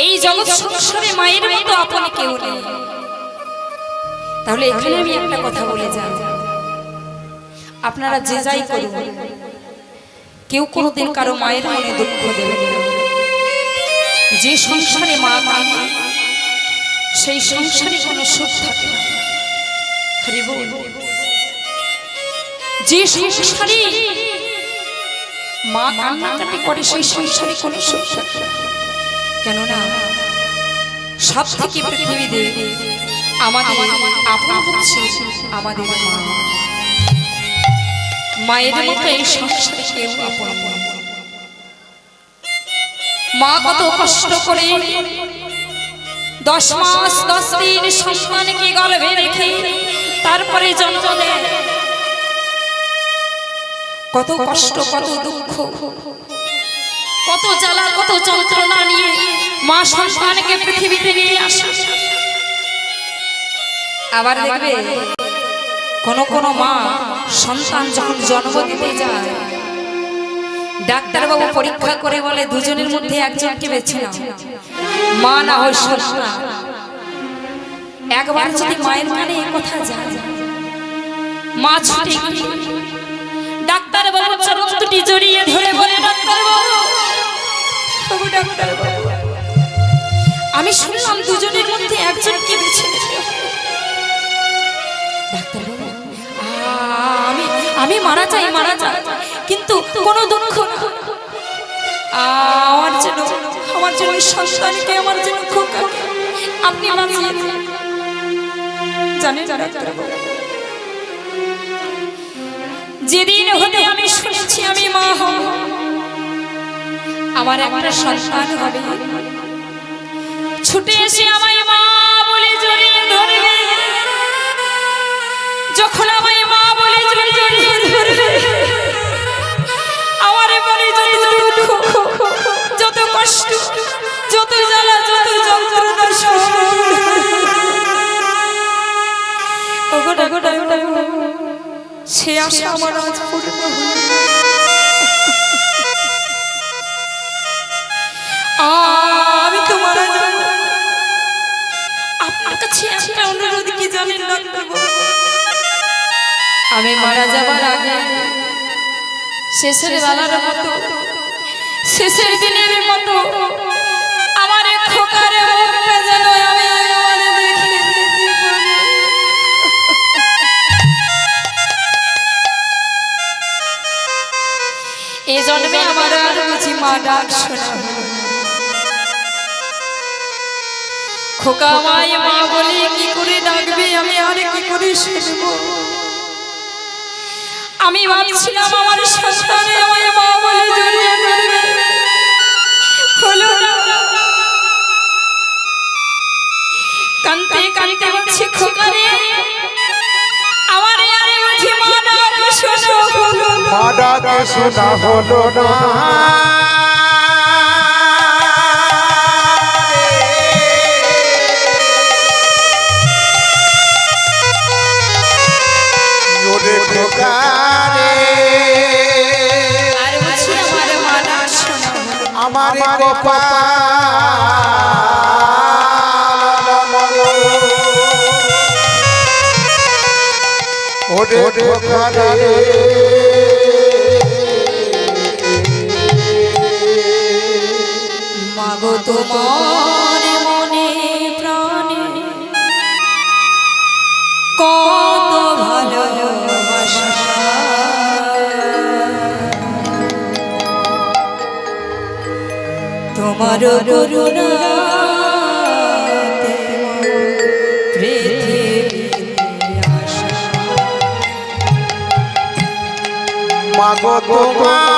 এই জগৎ সংসারে মায়ের মতো আপন কেউ নেই। তাহলে এখানে আমি একটা কথা বলে যাই, আপনারা যে যাই করুন, কেউ কোনোদিন কারো মায়ের মনে দুঃখ দেবেন না। যে সংসারে মা কাঁদে সেই সংসারে কোনো সুখ থাকে না। যে সংসারে মা কান্নাকাটি করে সেই সংসারে কোনো সুখ থাকে না। কেননা সব থেকে পৃথিবীতে আমাদের আপন হচ্ছে আমাদের মা। মায়ের মতো এই সংসারে কেউ আপন না। মা কত কষ্ট করে 10 মাস 10 দিন সন্তানকে গর্ভে রেখে তারপরে জন্ম দেয়। কত কষ্ট, কত দুঃখ, কত জ্বালা, কত যন্ত্রণা নিয়ে মা সন্তানকে পৃথিবীতে নিয়ে আসে। আবার দেখবে কোন কোন মা সন্তান যখন জন্ম দিতে যায়, ডাক্তারবাবু পরীক্ষা করে বলে দুজনের মধ্যে একজনকে বেছে নাও, মা না হয় সন্তান। একবার যদি মায়ের কানে এই কথা যায়, মা ছুটে গিয়ে ডাক্তারবাবুর চরণ দুটি জড়িয়ে ধরে বলে, ডাক্তারবাবু, আমি শুনলাম দুজনের মধ্যে একজনকে বেছে নিতে। ডাক্তারবাবু, আমি মারা যাই, কিন্তু কোনো দুঃখ না। আমার জন্য সন্তানকে, আমার জন্য খোকাকে আপনি বাঁচিয়ে দিন। জানেন ডাক্তারবাবু, যেদিন হতে আমি শুনেছি আমি মা হব, আমার একটা সন্তান হবে, ছুটে এসে আমায় মা বলে জড়িয়ে ধরবে। যখন আমায় মা বলে জড়িয়ে ধরবে, আমার মনে যত দুঃখ, যত কষ্ট, যত জ্বালা, যত যন্ত্রণা সে আশা আমার আজ পূর্ণ হল। আমি তো মারা যাব। আপনার কাছে একটা অনুরোধ কি জানেন ডাক্তারবাবু, আমি মারা যাবার আগে শেষের বেলার মতো, শেষের দিনের মতো আমার খোকার মুখটা যেন আমি দেখে দিতে পারি। এই জন্মে আমার আর বুঝি মা ডাক শোনা হলো। খোকা আমায় মা বলে কি করে ডাকবে, আমি আর কি করে শুনবো। আমি ভাবছিলাম আমার সন্তানে আমায় মা বলে জড়িয়ে ধরবে, হলো না। কাঁদতে কাঁদতে বলছি, খোকা রে, আমার আর বুঝি মা ডাক শোনা হলো না। মা ডাক শোনা হলো না। আমার মাগো তোমার মনে প্রাণে কত ভালোবাসা, তোমার করুণাতে মাগো তোমার